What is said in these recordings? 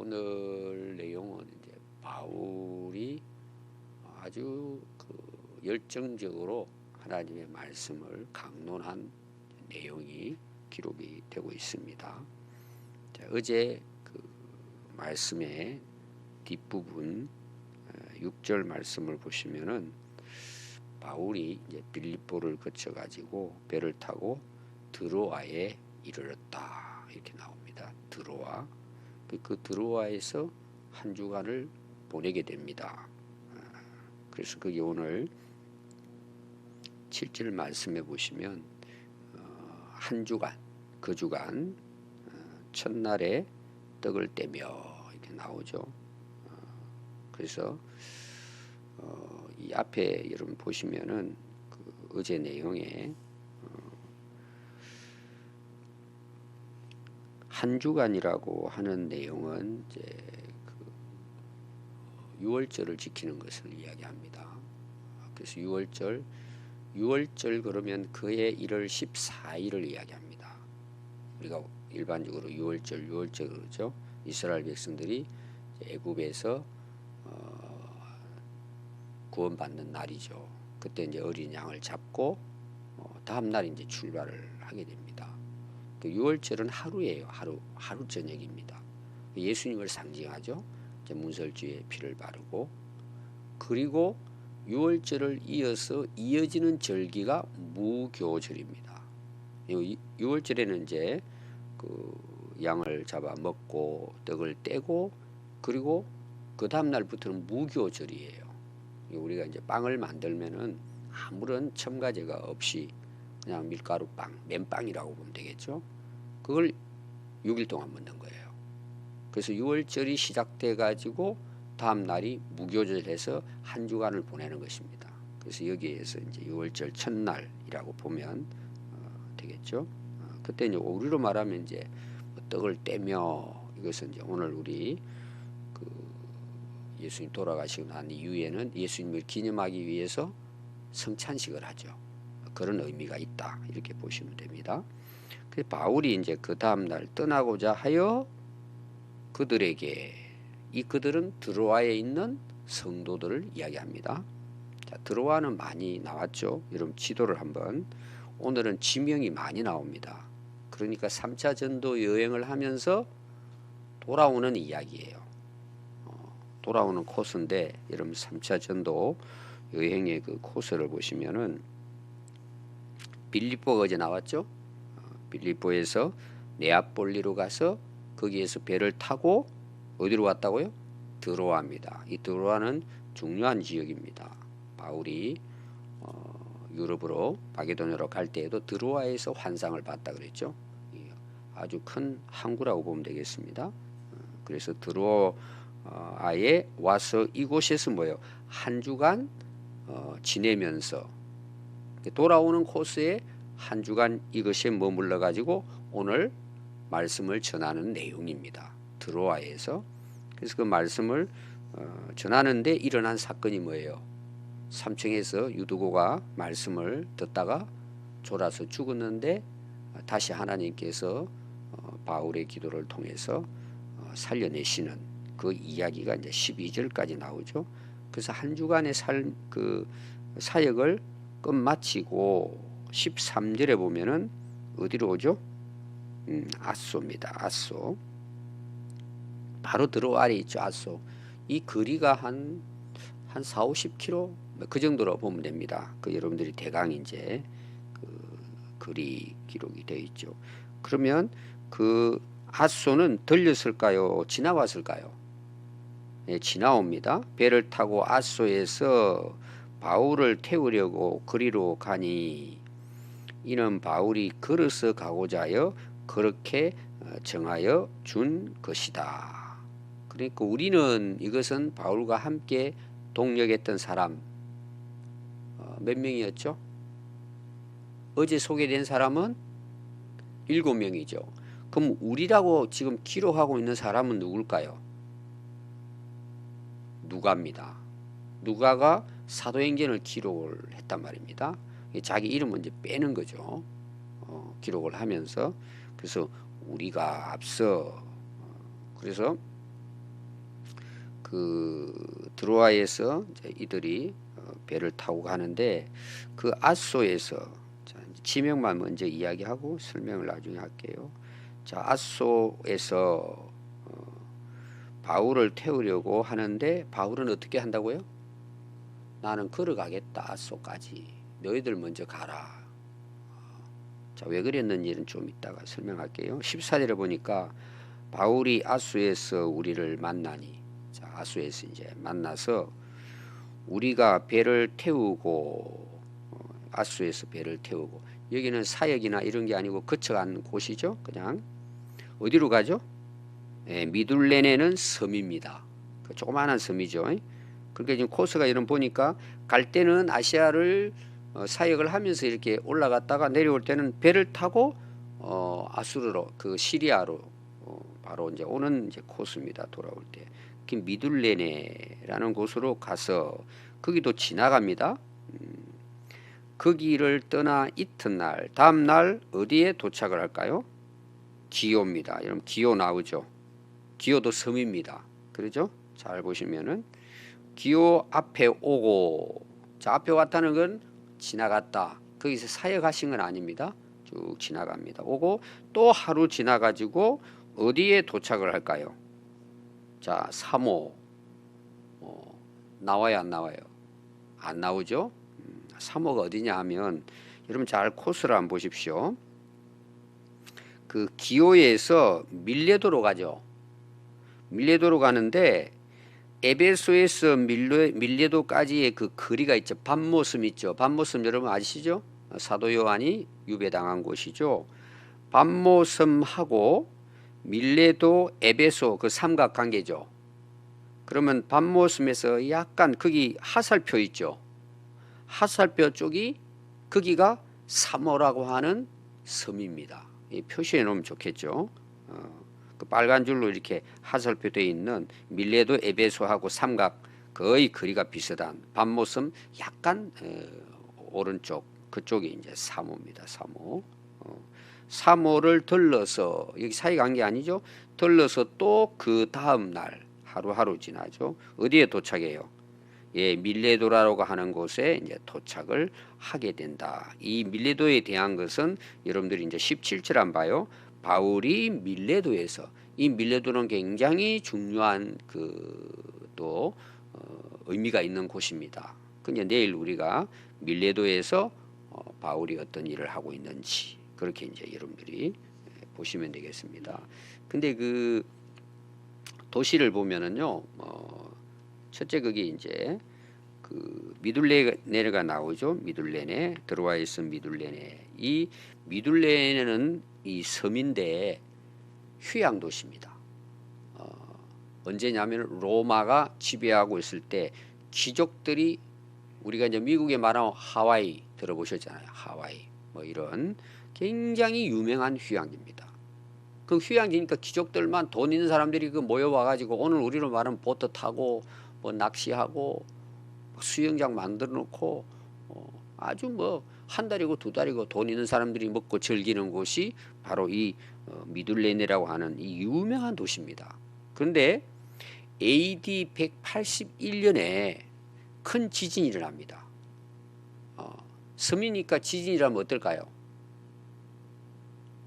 오늘 내용은 이제 바울이 아주 열정적으로 하나님의 말씀을 강론한 내용이 기록이 되고 있습니다. 자, 어제 말씀의 뒷부분 6절 말씀을 보시면은 바울이 이제 빌립보를 거쳐 가지고 배를 타고 드로아에 이르렀다 이렇게 나옵니다. 드로아. 그 드로아에서 한 주간을 보내게 됩니다. 그래서 그게 오늘 7절 말씀에 보시면 한 주간, 그 주간 첫날에 떡을 떼며 이렇게 나오죠. 그래서 이 앞에 여러분 보시면은 어제 내용에 한 주간이라고 하는 내용은 이제 유월절을 지키는 것을 이야기합니다. 그래서 유월절 그러면 그해 1월 14일을 이야기합니다. 우리가 일반적으로 유월절 그러죠. 이스라엘 백성들이 애굽에서 구원받는 날이죠. 그때 이제 어린 양을 잡고 다음 날 이제 출발을 하게 됩니다. 그 유월절은 하루예요. 하루 저녁입니다. 예수님을 상징하죠. 이제 문설주에 피를 바르고, 그리고 유월절을 이어서 이어지는 절기가 무교절입니다. 유월절에는 이제 양을 잡아 먹고 떡을 떼고, 그리고 그 다음 날부터는 무교절이에요. 우리가 이제 빵을 만들면은 아무런 첨가제가 없이 그냥 밀가루빵, 맨빵이라고 보면 되겠죠. 그걸 6일 동안 먹는 거예요. 그래서 유월절이 시작돼 가지고 다음 날이 무교절해서 한 주간을 보내는 것입니다. 그래서 여기에서 이제 유월절 첫날이라고 보면 되겠죠. 그때 이제 우리로 말하면 이제 떡을 떼며, 이것은 이제 오늘 우리 예수님 돌아가시고 난 이후에는 예수님을 기념하기 위해서 성찬식을 하죠. 그런 의미가 있다 이렇게 보시면 됩니다. 그래서 바울이 이제 그 다음 날 떠나고자 하여 그들에게, 그들은 드로아에 있는 성도들을 이야기합니다. 자, 드로아는 많이 나왔죠. 여러분 지도를 한번, 오늘은 지명이 많이 나옵니다. 그러니까 3차 전도 여행을 하면서 돌아오는 이야기예요. 돌아오는 코스인데, 여러분 3차 전도 여행의 그 코스를 보시면은 빌립보가 어제 나왔죠. 빌립보에서 네아폴리로 가서 거기에서 배를 타고 어디로 갔다고요? 드로아입니다. 이 드로아는 중요한 지역입니다. 바울이 유럽으로 마게도냐로 갈 때에도 드로아에서 환상을 봤다 그랬죠. 아주 큰 항구라고 보면 되겠습니다. 그래서 드로아에 와서 이곳에서 뭐예요? 한 주간 지내면서 돌아오는 코스에 한 주간 이것에 머물러 가지고 오늘 말씀을 전하는 내용입니다. 드로아에서. 그래서 그 말씀을 전하는데 일어난 사건이 뭐예요? 삼층에서 유두고가 말씀을 듣다가 졸아서 죽었는데 다시 하나님께서 바울의 기도를 통해서 살려내시는 그 이야기가 이제 12절까지 나오죠. 그래서 한 주간의 사역을 끝마치고 13절에 보면은 어디로 오죠? 아소입니다. 아소. 바로 드로아에 있죠. 아소. 이 거리가 한 4, 50km 그 정도로 보면 됩니다. 여러분들이 대강 이제 거리 기록이 되어 있죠. 그러면 아소는 들렸을까요? 지나왔을까요? 네, 지나옵니다. 배를 타고 아소에서 바울을 태우려고 그리로 가니 이는 바울이 걸어서 가고자 하여 그렇게 정하여 준 것이다. 그러니까 우리는 이것은 바울과 함께 동역했던 사람 몇 명이었죠? 어제 소개된 사람은 7명이죠. 그럼 우리라고 지금 기록하고 있는 사람은 누굴까요? 누가입니다. 누가가 사도행전을 기록을 했단 말입니다. 자기 이름을 이제 빼는 거죠. 기록을 하면서. 그래서 우리가 앞서 그래서 드로아에서 이제 이들이 배를 타고 가는데 그 아소에서, 자, 지명만 먼저 이야기하고 설명을 나중에 할게요. 자, 아소에서 바울을 태우려고 하는데 바울은 어떻게 한다고요? 나는 걸어가겠다. 아소까지. 너희들 먼저 가라. 자, 왜 그랬는지는 좀 이따가 설명할게요. 14절에 보니까 바울이 아수에서 우리를 만나니, 자, 아수에서 이제 만나서 우리가 배를 태우고, 아수에서 배를 태우고, 여기는 사역이나 이런 게 아니고 거쳐간 곳이죠. 그냥 어디로 가죠? 미둘레네는 섬입니다. 그 조그마한 섬이죠. 그러니까 지금 코스가 이런 보니까 갈 때는 아시아를 사역을 하면서 이렇게 올라갔다가 내려올 때는 배를 타고 아수르로, 그 시리아로 바로 이제 오는 이제 코스입니다. 돌아올 때. 그 미둘레네라는 곳으로 가서 거기도 지나갑니다. 그 길을 떠나 이튿날, 다음 날 어디에 도착을 할까요? 기오입니다. 여러분 기오 나오죠? 기오도 섬입니다. 그러죠? 잘 보시면은 기오 앞에 오고, 자, 앞에 왔다는 건 지나갔다. 거기서 사역하신 건 아닙니다. 쭉 지나갑니다. 오고 또 하루 지나가지고 어디에 도착을 할까요? 자, 사모. 나와요, 안 나와요? 안 나오죠? 사모가 어디냐 하면 여러분 잘 코스를 한번 보십시오. 그 기오에서 밀레도로 가죠. 밀레도로 가는데 에베소에서 밀레도까지의 그 거리가 있죠. 밤모섬 있죠. 밤모섬 여러분 아시죠? 사도 요한이 유배당한 곳이죠. 밤모섬하고 밀레도, 에베소 그 삼각관계죠. 그러면 밤모섬에서 약간 거기 하살표 있죠. 하살표 쪽이 거기가 사모라고 하는 섬입니다. 표시해 놓으면 좋겠죠. 그 빨간 줄로 이렇게 하살표 되어 있는 밀레도, 에베소하고 삼각 거의 거리가 비슷한 밤모섬 약간 오른쪽 그쪽이 이제 사모입니다. 사모. 사모를 들러서 여기 사이 관계 아니죠? 들러서 또 그 다음 날 하루하루 지나죠. 어디에 도착해요? 예, 밀레도라고 하는 곳에 이제 도착을 하게 된다. 이 밀레도에 대한 것은 여러분들이 이제 17절 안 봐요. 바울이 밀레도에서, 이 밀레도는 굉장히 중요한 또 의미가 있는 곳입니다. 근데 내일 우리가 밀레도에서 바울이 어떤 일을 하고 있는지 그렇게 이제 여러분들이 보시면 되겠습니다. 근데 그 도시를 보면은요, 첫째 그게 이제 그 미둘레네가 나오죠. 미둘레네, 들어와 있은 미둘레네. 이 미둘레네는 이 섬인데 휴양 도시입니다. 언제냐면 로마가 지배하고 있을 때 귀족들이, 우리가 이제 미국에 말하면 하와이 들어보셨잖아요. 하와이 뭐 이런 굉장히 유명한 휴양지입니다. 그 휴양지니까 귀족들만 돈 있는 사람들이 그 모여와 가지고 오늘 우리로 말하면 보트 타고 뭐 낚시하고 수영장 만들어 놓고 아주 뭐 한 달이고 두 달이고 돈 있는 사람들이 먹고 즐기는 곳이 바로 이 미둘레네라고 하는 이 유명한 도시입니다. 그런데 AD 181년에 큰 지진이 일어납니다. 섬이니까 지진이라면 어떨까요?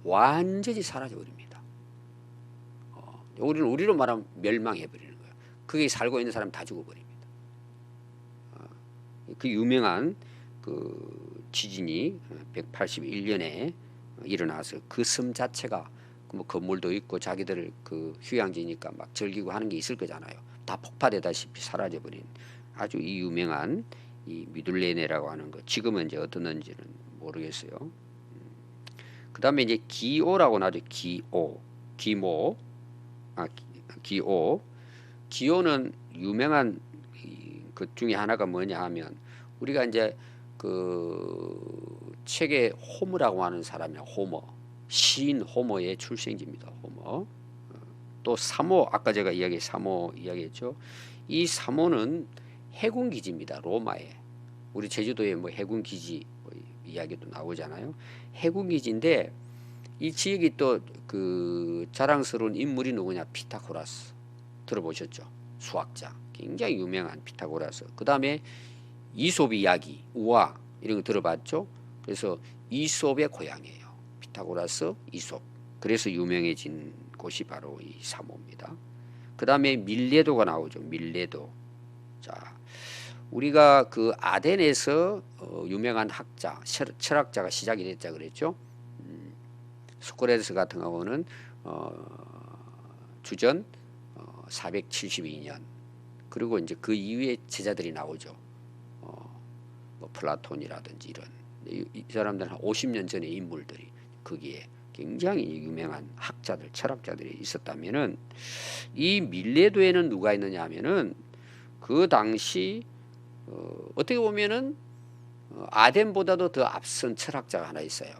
완전히 사라져 버립니다. 우리로 말하면 멸망해 버리는 거예요. 거기 살고 있는 사람 다 죽어버립니다. 그 유명한 그 지진이 181년에 일어나서 그 섬 자체가 뭐 건물도 있고 자기들 그 휴양지니까 막 즐기고 하는 게 있을 거잖아요. 다 폭파되다시피 사라져 버린 아주 이 유명한 이 미둘레네라고 하는 거, 지금은 이제 어떻는지는 모르겠어요. 그 다음에 이제 기오라고 나죠. 기오, 기모, 기오. 기오는 유명한 것 중에 하나가 뭐냐 하면 우리가 이제 그 책에 호머라고 하는 사람이야. 호머, 시인 호머의 출생지입니다. 호머. 또 사모, 아까 제가 사모 이야기했죠. 이 사모는 해군 기지입니다. 로마에. 우리 제주도에 뭐 해군 기지 뭐 이야기도 나오잖아요. 해군 기지인데 이 지역이 또 그 자랑스러운 인물이 누구냐? 피타고라스 들어보셨죠? 수학자, 굉장히 유명한 피타고라스. 그 다음에 이솝 이야기, 우화 이런 거 들어봤죠? 그래서 이솝의 고향이에요. 피타고라스, 이솝. 그래서 유명해진 곳이 바로 이 사모입니다. 그 다음에 밀레도가 나오죠. 밀레도. 자, 우리가 그 아덴에서 유명한 학자, 철학자가 시작이 됐자 그랬죠. 소크라테스 같은 경우는 주전 472년. 그리고 이제 그 이후에 제자들이 나오죠. 뭐 플라톤이라든지 이런 이 사람들은 한 50년 전의 인물들이 거기에 굉장히 유명한 학자들, 철학자들이 있었다면은 이 밀레도에는 누가 있느냐 하면은 그 당시 어떻게 보면은 아덴보다도 더 앞선 철학자가 하나 있어요.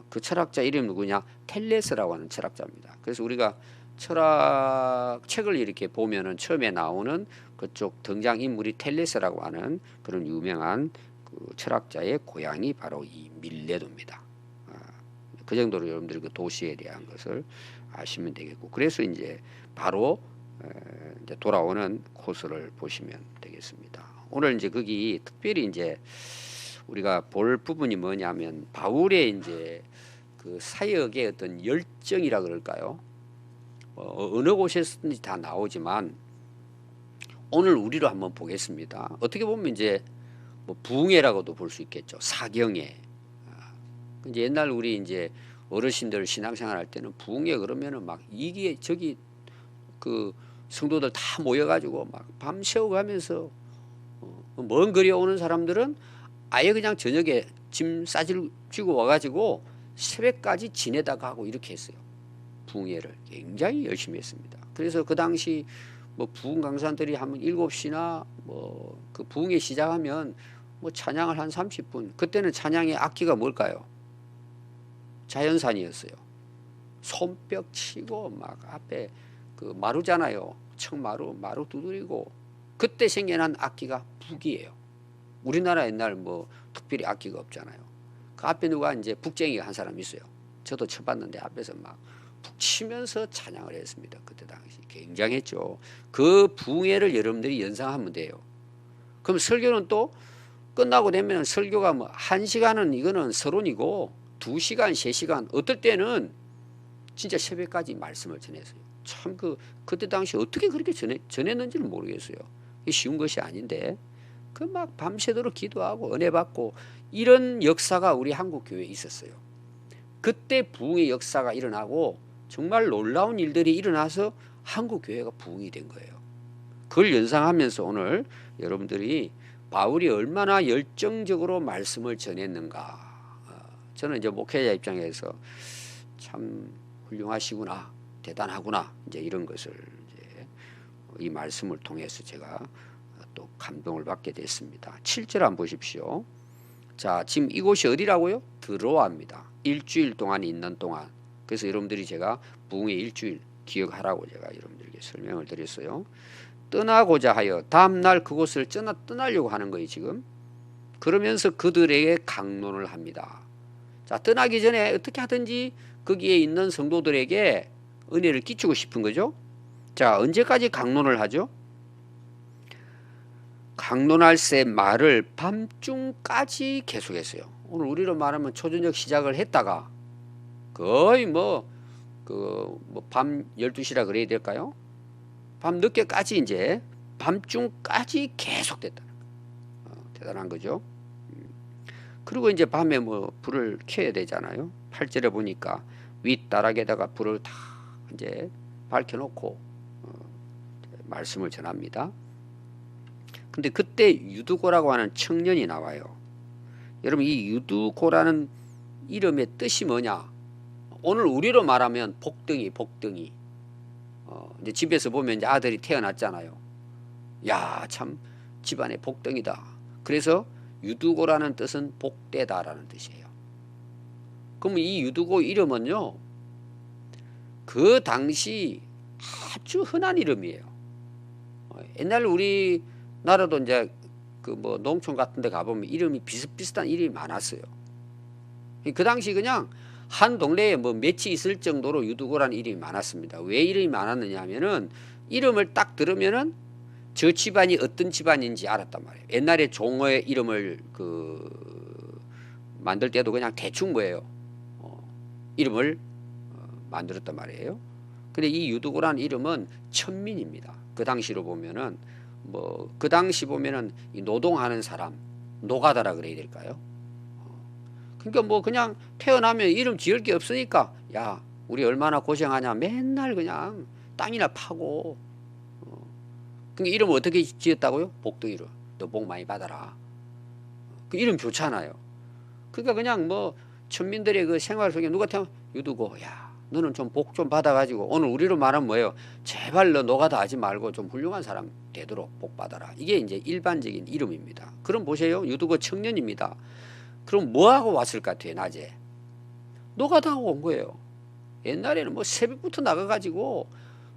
그 철학자 이름이 누구냐? 텔레스라고 하는 철학자입니다. 그래서 우리가 철학 책을 이렇게 보면은 처음에 나오는 그쪽 등장 인물이 텔레스라고 하는 그런 유명한 그 철학자의 고향이 바로 이 밀레도입니다. 그 정도로 여러분들이 그 도시에 대한 것을 아시면 되겠고, 그래서 이제 바로 이제 돌아오는 코스를 보시면 되겠습니다. 오늘 이제 거기 특별히 이제 우리가 볼 부분이 뭐냐면 바울의 이제 그 사역의 어떤 열정이라 그럴까요? 어느 곳에서든지 다 나오지만 오늘 우리로 한번 보겠습니다. 어떻게 보면 이제 뭐 부흥회라고도 볼 수 있겠죠. 사경회. 이제 옛날 우리 이제 어르신들 신앙생활 할 때는 부흥회 그러면은 막 이게 저기 그 성도들 다 모여가지고 막 밤새워 가면서 먼 거리 오는 사람들은 아예 그냥 저녁에 짐 싸지고 와가지고 새벽까지 지내다 가고 이렇게 했어요. 부흥회를 굉장히 열심히 했습니다. 그래서 그 당시 뭐 부흥 강사들이 한 7시나 뭐 그 부흥회 시작하면 뭐 찬양을 한 30분. 그때는 찬양의 악기가 뭘까요? 자연산이었어요. 손뼉 치고 막 앞에 그 마루잖아요. 청마루, 마루 두드리고. 그때 생겨난 악기가 북이에요. 우리나라 옛날 뭐 특별히 악기가 없잖아요. 그 앞에 누가 이제 북쟁이가 한 사람 있어요. 저도 쳐봤는데 앞에서 막 북 치면서 찬양을 했습니다. 그때 당시 굉장했죠. 그 부흥회를 여러분들이 연상하면 돼요. 그럼 설교는 또 끝나고 되면 설교가 뭐 1시간은 이거는 서론이고 2시간, 3시간 어떨 때는 진짜 새벽까지 말씀을 전했어요. 참 그때 당시 어떻게 그렇게 전했는지는 모르겠어요. 이게 쉬운 것이 아닌데 그 막 밤새도록 기도하고 은혜 받고 이런 역사가 우리 한국 교회에 있었어요. 그때 부흥의 역사가 일어나고 정말 놀라운 일들이 일어나서 한국 교회가 부흥이 된 거예요. 그걸 연상하면서 오늘 여러분들이 바울이 얼마나 열정적으로 말씀을 전했는가. 저는 이제 목회자 입장에서 참 훌륭하시구나, 대단하구나, 이제 이런 것을 이제 이 말씀을 통해서 제가 또 감동을 받게 됐습니다. 7절 한번 보십시오. 자, 지금 이곳이 어디라고요? 드로아입니다. 일주일 동안 있는 동안. 그래서 여러분들이 제가 부흥의 일주일 기억하라고 제가 여러분들에게 설명을 드렸어요. 떠나고자 하여 다음날 그곳을 떠나려고 하는 거예요 지금. 그러면서 그들에게 강론을 합니다. 자, 떠나기 전에 어떻게 하든지 거기에 있는 성도들에게 은혜를 끼치고 싶은 거죠. 자, 언제까지 강론을 하죠? 강론할 새 말을 밤중까지 계속했어요. 오늘 우리로 말하면 초저녁 시작을 했다가 거의 밤 12시라 그래야 될까요? 밤 늦게까지 이제 밤중까지 계속됐다는 거. 대단한 거죠. 그리고 이제 밤에 뭐 불을 켜야 되잖아요. 8절에 보니까 윗다락에다가 불을 다 이제 밝혀놓고 말씀을 전합니다. 근데 그때 유두고라고 하는 청년이 나와요. 여러분 이 유두고라는 이름의 뜻이 뭐냐? 오늘 우리로 말하면 복덩이. 이제 집에서 보면 이제 아들이 태어났잖아요. 야, 참 집안에 복덩이다. 그래서 유두고라는 뜻은 복되다라는 뜻이에요. 그럼 이 유두고 이름은요, 그 당시 아주 흔한 이름이에요. 옛날 우리나라도 이제 그 뭐 농촌 같은 데 가보면 이름이 비슷비슷한 이름이 많았어요. 그 당시 그냥 한 동네에 뭐 몇이 있을 정도로 유두고라는 이름이 많았습니다. 왜 이름이 많았느냐 하면은 이름을 딱 들으면은 저 집안이 어떤 집안인지 알았단 말이에요. 옛날에 종어의 이름을 만들 때도 그냥 대충 뭐예요. 이름을 만들었단 말이에요. 근데 이 유두고라는 이름은 천민입니다. 그 당시로 보면은 뭐 그 당시 보면은 이 노동하는 사람 노가다라 그래야 될까요? 그러니까 뭐 그냥 태어나면 이름 지을 게 없으니까 야 우리 얼마나 고생하냐 맨날 그냥 땅이나 파고 그러니까 이름 어떻게 지었다고요? 복덩이로 너 복 많이 받아라. 그 이름 좋잖아요. 그러니까 그냥 뭐 천민들의 그 생활 속에 누가 태어나면 유두고 야 너는 좀 복 좀 받아가지고 오늘 우리로 말하면 뭐예요? 제발 너 노가다 하지 말고 좀 훌륭한 사람 되도록 복 받아라. 이게 이제 일반적인 이름입니다. 그럼 보세요. 유두고 청년입니다. 그럼 뭐하고 왔을 것 같아요? 낮에 노가다 하고 온 거예요. 옛날에는 뭐 새벽부터 나가가지고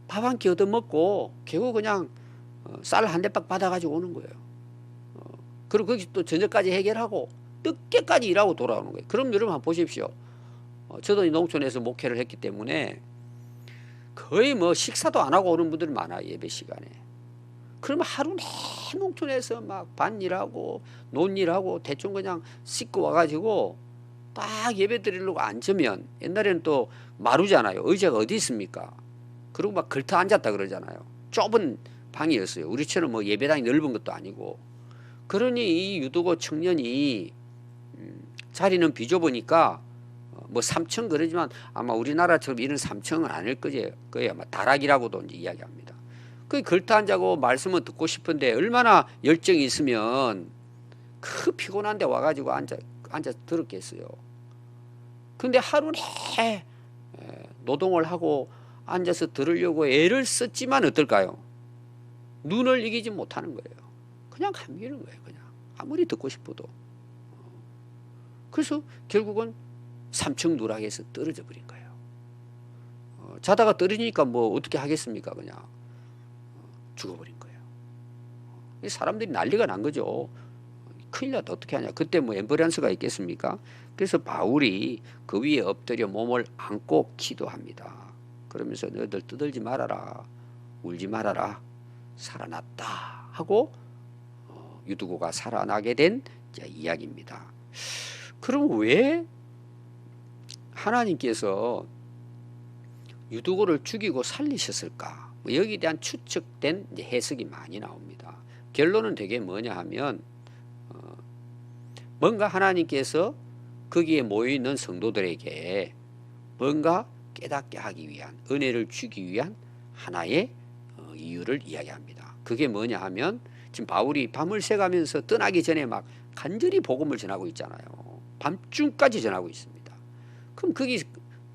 밥 한 끼 얻어먹고 결국 그냥 쌀 한 대박 받아가지고 오는 거예요. 그리고 거기 또 저녁까지 해결하고 늦게까지 일하고 돌아오는 거예요. 그럼 여러분 한번 보십시오. 저도 이 농촌에서 목회를 했기 때문에 거의 뭐 식사도 안 하고 오는 분들이 많아요. 예배 시간에. 그러면 하루 내 농촌에서 막 밭일하고 논일하고 대충 그냥 씻고 와가지고 딱 예배 드리려고 앉으면 옛날에는 또 마루잖아요. 의자가 어디 있습니까? 그리고 막 걸터 앉았다 그러잖아요. 좁은 방이었어요. 우리처럼 뭐 예배당이 넓은 것도 아니고. 그러니 이 유두고 청년이 자리는 비좁으니까 뭐 3층 그러지만 아마 우리나라처럼 이런 3층은 아닐 거예요. 아마 다락이라고도 이제 이야기합니다. 그 걸터 앉아고 말씀을 듣고 싶은데 얼마나 열정이 있으면 그 피곤한데 와가지고 앉아 들었겠어요. 근데 하루 내 노동을 하고 앉아서 들으려고 애를 썼지만 어떨까요? 눈을 이기지 못하는 거예요. 그냥 감기는 거예요. 그냥 아무리 듣고 싶어도. 그래서 결국은 3층 누락에서 떨어져 버린 거예요. 자다가 떨어지니까 뭐 어떻게 하겠습니까? 그냥 죽어버린 거예요. 사람들이 난리가 난 거죠. 큰일 났다 어떻게 하냐. 그때 뭐 앰뷸런스가 있겠습니까? 그래서 바울이 그 위에 엎드려 몸을 안고 기도합니다. 그러면서 너희들 떠들지 말아라. 울지 말아라. 살아났다 하고 유두고가 살아나게 된 이야기입니다. 그럼 왜 하나님께서 유두고를 죽이고 살리셨을까? 여기에 대한 추측된 해석이 많이 나옵니다. 결론은 되게 뭐냐 하면 뭔가 하나님께서 거기에 모여있는 성도들에게 뭔가 깨닫게 하기 위한 은혜를 주기 위한 하나의 이유를 이야기합니다. 그게 뭐냐 하면 지금 바울이 밤을 새가면서 떠나기 전에 막 간절히 복음을 전하고 있잖아요. 밤중까지 전하고 있습니다. 그럼 거기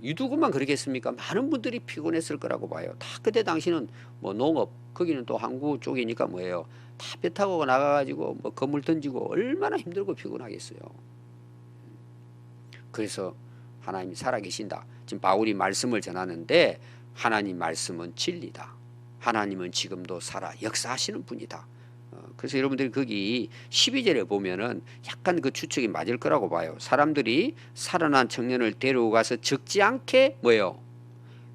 유두고만 그러겠습니까? 많은 분들이 피곤했을 거라고 봐요. 다 그때 당시는 뭐 농업, 거기는 또 항구 쪽이니까 뭐예요? 다 배 타고 나가가지고 뭐 건물 던지고 얼마나 힘들고 피곤하겠어요. 그래서 하나님이 살아계신다. 지금 바울이 말씀을 전하는데 하나님 말씀은 진리다. 하나님은 지금도 살아 역사하시는 분이다. 그래서 여러분들이 거기 12절에 보면은 약간 그 추측이 맞을 거라고 봐요. 사람들이 살아난 청년을 데리고 가서 적지 않게 뭐예요?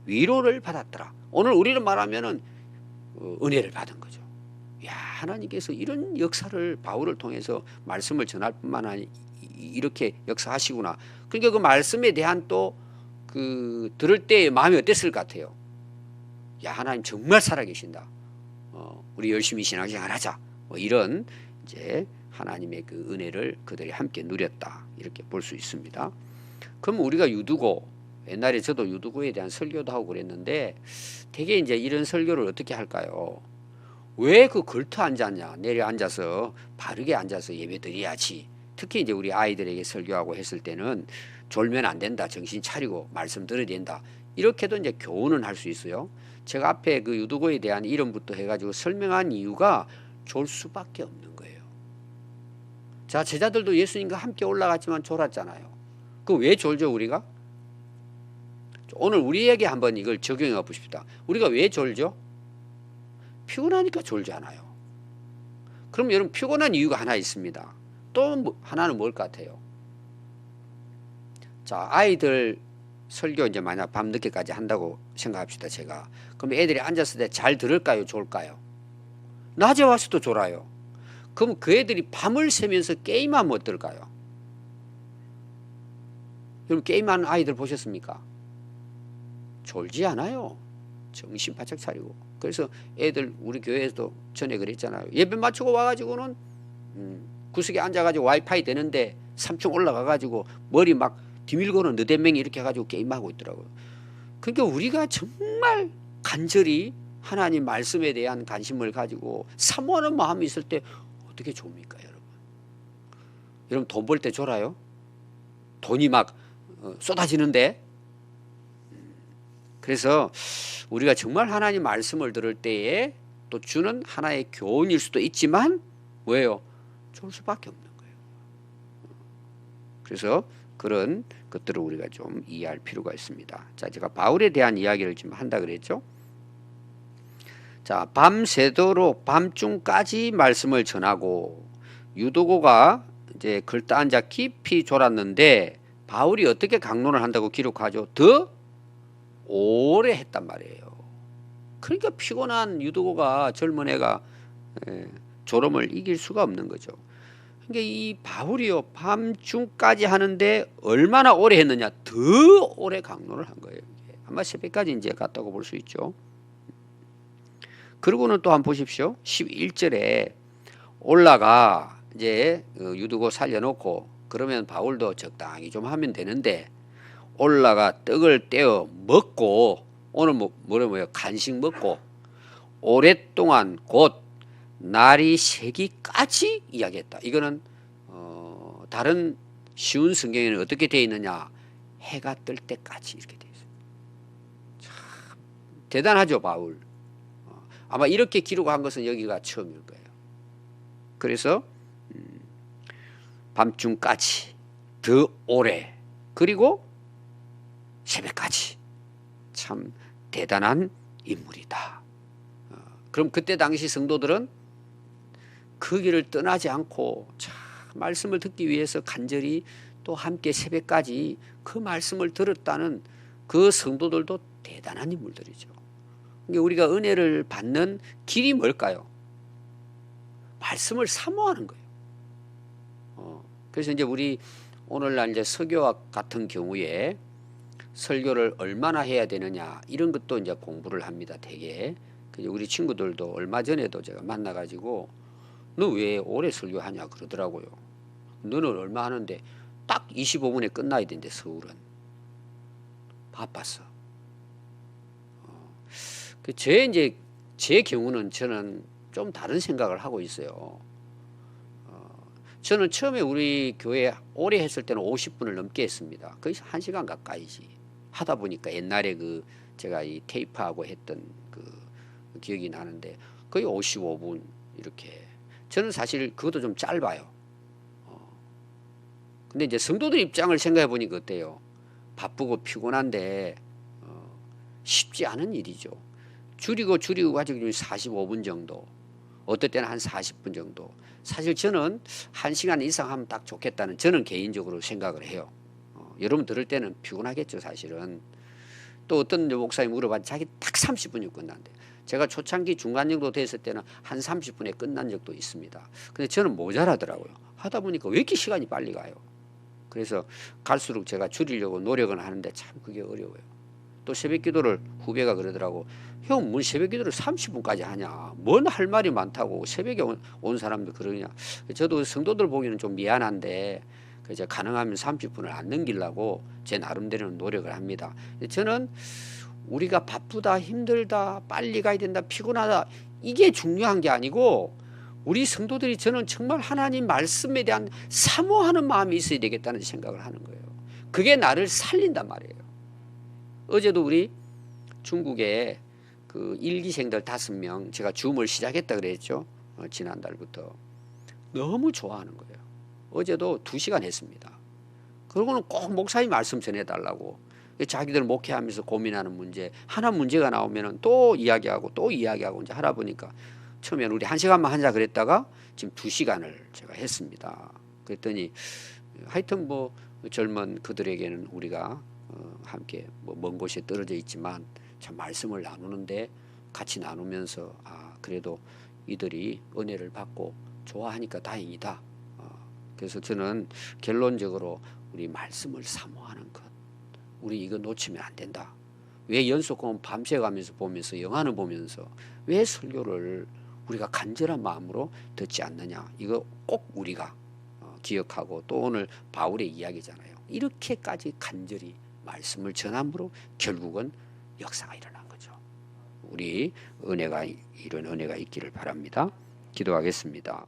위로를 받았더라. 오늘 우리는 말하면은 은혜를 받은 거죠. 야, 하나님께서 이런 역사를 바울을 통해서 말씀을 전할 뿐만 아니라 이렇게 역사하시구나. 그러니까 그 말씀에 대한 또 그 들을 때의 마음이 어땠을 것 같아요? 야, 하나님 정말 살아계신다. 우리 열심히 신앙생활 하자. 뭐 이런 이제 하나님의 그 은혜를 그들이 함께 누렸다. 이렇게 볼 수 있습니다. 그럼 우리가 유두고, 옛날에 저도 유두고에 대한 설교도 하고 그랬는데 되게 이제 이런 설교를 어떻게 할까요? 왜 그 걸터 앉았냐? 내려 앉아서 바르게 앉아서 예배 드려야지. 특히 이제 우리 아이들에게 설교하고 했을 때는 졸면 안 된다. 정신 차리고 말씀 들어야 된다. 이렇게도 이제 교훈은 할 수 있어요. 제가 앞에 그 유두고에 대한 이름부터 해가지고 설명한 이유가 졸 수밖에 없는 거예요. 자, 제자들도 예수님과 함께 올라갔지만 졸았잖아요. 그 왜 졸죠 우리가? 오늘 우리에게 한번 이걸 적용해 보십시다. 우리가 왜 졸죠? 피곤하니까 졸잖아요. 그럼 여러분 피곤한 이유가 하나 있습니다. 또 하나는 뭘 것 같아요? 자, 아이들 설교 이제 만약 밤늦게까지 한다고 생각합시다. 제가. 그럼 애들이 앉았을 때 잘 들을까요? 졸까요? 낮에 와서도 졸아요. 그럼 그 애들이 밤을 새면서 게임하면 어떨까요? 여러분 게임하는 아이들 보셨습니까? 졸지 않아요. 정신 바짝 차리고. 그래서 애들 우리 교회에서도 전에 그랬잖아요. 예배 마치고 와가지고는 구석에 앉아가지고 와이파이 되는데 3층 올라가가지고 머리 막 디밀고는 느대맹이 이렇게 해가지고 게임하고 있더라고요. 그러니까 우리가 정말 간절히 하나님 말씀에 대한 관심을 가지고 사모하는 마음이 있을 때 어떻게 좋습니까, 여러분? 여러분 돈 벌 때 졸아요? 돈이 막 쏟아지는데? 그래서 우리가 정말 하나님 말씀을 들을 때에 또 주는 하나의 교훈일 수도 있지만 뭐예요? 좋을 수밖에 없는 거예요. 그래서 그런 것들을 우리가 좀 이해할 필요가 있습니다. 자, 제가 바울에 대한 이야기를 지금 한다 그랬죠. 자, 밤새도록 밤중까지 말씀을 전하고 유도고가 이제 걸떠앉아 깊이 졸았는데 바울이 어떻게 강론을 한다고 기록하죠? 더 오래 했단 말이에요. 그러니까 피곤한 유도고가 젊은 애가 졸음을 이길 수가 없는 거죠. 그러니까 이 바울이요 밤중까지 하는데 얼마나 오래 했느냐? 더 오래 강론을 한 거예요. 아마 새벽까지 이제 갔다고 볼 수 있죠. 그리고는 또 한번 보십시오. 11절에 올라가 이제 유두고 살려놓고 그러면 바울도 적당히 좀 하면 되는데 올라가 떡을 떼어 먹고 오늘 뭐예요? 간식 먹고 오랫동안 곧 날이 새기까지 이야기했다. 이거는 다른 쉬운 성경에는 어떻게 되어 있느냐? 해가 뜰 때까지 이렇게 되어 있어요. 참 대단하죠, 바울. 아마 이렇게 기록한 것은 여기가 처음일 거예요. 그래서 밤중까지 더 오래 그리고 새벽까지 참 대단한 인물이다. 그럼 그때 당시 성도들은 그 길을 떠나지 않고 참 말씀을 듣기 위해서 간절히 또 함께 새벽까지 그 말씀을 들었다는 그 성도들도 대단한 인물들이죠. 우리가 은혜를 받는 길이 뭘까요? 말씀을 사모하는 거예요. 그래서 이제 우리 오늘날 이제 설교학 같은 경우에 설교를 얼마나 해야 되느냐 이런 것도 이제 공부를 합니다. 되게 우리 친구들도 얼마 전에도 제가 만나가지고 너 왜 오래 설교하냐 그러더라고요. 너는 얼마 하는데 딱 25분에 끝나야 되는데 서울은 바빴어. 제 경우는 저는 좀 다른 생각을 하고 있어요. 저는 처음에 우리 교회 오래 했을 때는 50분을 넘게 했습니다. 거의 1시간 가까이지. 하다 보니까 옛날에 제가 이 테이프하고 했던 그 기억이 나는데 거의 55분 이렇게. 저는 사실 그것도 좀 짧아요. 근데 이제 성도들 입장을 생각해 보니까 어때요? 바쁘고 피곤한데 쉽지 않은 일이죠. 줄이고 가지고 45분 정도, 어떨 때는 한 40분 정도. 사실 저는 1시간 이상 하면 딱 좋겠다는 저는 개인적으로 생각을 해요. 여러분 들을 때는 피곤하겠죠, 사실은. 또 어떤 목사님이 물어봤는데 자기 딱 30분이 끝난대. 제가 초창기 중간 정도 됐을 때는 한 30분에 끝난 적도 있습니다. 근데 저는 모자라더라고요. 하다 보니까 왜 이렇게 시간이 빨리 가요? 그래서 갈수록 제가 줄이려고 노력은 하는데 참 그게 어려워요. 또 새벽 기도를 후배가 그러더라고. 형, 뭐 새벽 기도를 30분까지 하냐? 뭔 할 말이 많다고 새벽에 온 사람도 그러냐? 저도 성도들 보기에는 좀 미안한데 그래서 가능하면 30분을 안 넘기려고 제 나름대로는 노력을 합니다. 저는 우리가 바쁘다, 힘들다, 빨리 가야 된다, 피곤하다 이게 중요한 게 아니고 우리 성도들이 저는 정말 하나님 말씀에 대한 사모하는 마음이 있어야 되겠다는 생각을 하는 거예요. 그게 나를 살린단 말이에요. 어제도 우리 중국에 그 일기생들 5명 제가 줌을 시작했다 그랬죠. 지난달부터 너무 좋아하는 거예요. 어제도 2시간 했습니다. 그러고는 꼭 목사님 말씀 전해달라고 자기들 목회하면서 고민하는 문제 하나 문제가 나오면은 또 이야기하고 이제 하다 보니까 처음에는 우리 1시간만 하자 그랬다가 지금 2시간을 제가 했습니다. 그랬더니 하여튼 뭐 젊은 그들에게는 우리가 함께 뭐 먼 곳에 떨어져 있지만 참 말씀을 나누는데 같이 나누면서 그래도 이들이 은혜를 받고 좋아하니까 다행이다. 그래서 저는 결론적으로 우리 말씀을 사모하는 것, 우리 이거 놓치면 안 된다. 왜 연속권 밤새 가면서 보면서 영화는 보면서 왜 설교를 우리가 간절한 마음으로 듣지 않느냐. 이거 꼭 우리가 기억하고, 또 오늘 바울의 이야기잖아요. 이렇게까지 간절히 말씀을 전함으로 결국은 역사가 일어난 거죠. 우리 이런 은혜가 있기를 바랍니다. 기도하겠습니다.